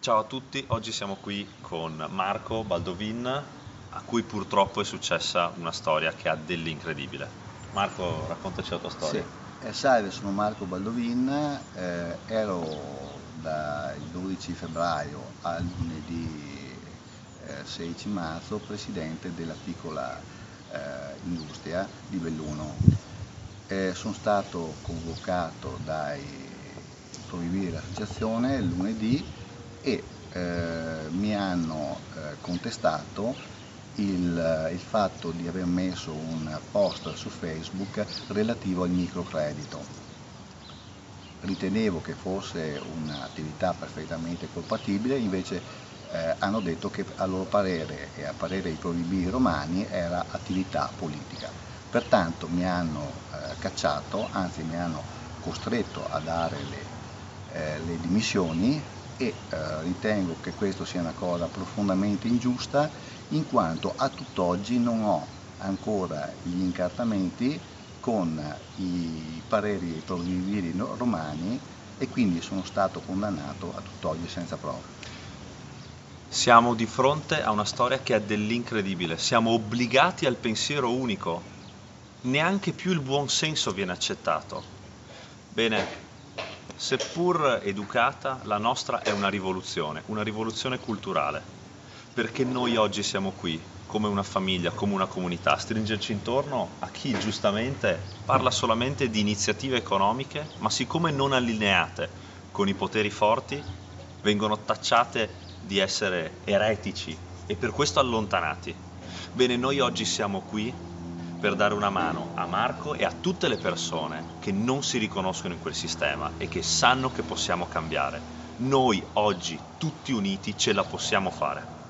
Ciao a tutti, oggi siamo qui con Marco Baldovin, a cui purtroppo è successa una storia che ha dell'incredibile. Marco, raccontaci la tua Sì, storia. salve, sono Marco Baldovin, ero dal 12 febbraio al lunedì 16 marzo presidente della piccola industria di Belluno. Sono stato convocato dai provvedimenti dell'associazione il lunedì e mi hanno contestato il fatto di aver messo un post su Facebook relativo al microcredito. Ritenevo che fosse un'attività perfettamente compatibile, invece hanno detto che a loro parere e a parere dei proibiti romani era attività politica. Pertanto mi hanno cacciato, anzi mi hanno costretto a dare le dimissioni e ritengo che questo sia una cosa profondamente ingiusta in quanto a tutt'oggi non ho ancora gli incartamenti con i pareri dei provvedimenti romani e quindi sono stato condannato a tutt'oggi senza prove. Siamo di fronte a una storia che ha dell'incredibile, siamo obbligati al pensiero unico, neanche più il buon senso viene accettato. Bene, seppur educata, la nostra è una rivoluzione culturale, perché noi oggi siamo qui, come una famiglia, come una comunità, a stringerci intorno a chi giustamente parla solamente di iniziative economiche, ma siccome non allineate con i poteri forti, vengono tacciate di essere eretici e per questo allontanati. Bene, noi oggi siamo qui per dare una mano a Marco e a tutte le persone che non si riconoscono in quel sistema e che sanno che possiamo cambiare. Noi oggi, tutti uniti, ce la possiamo fare.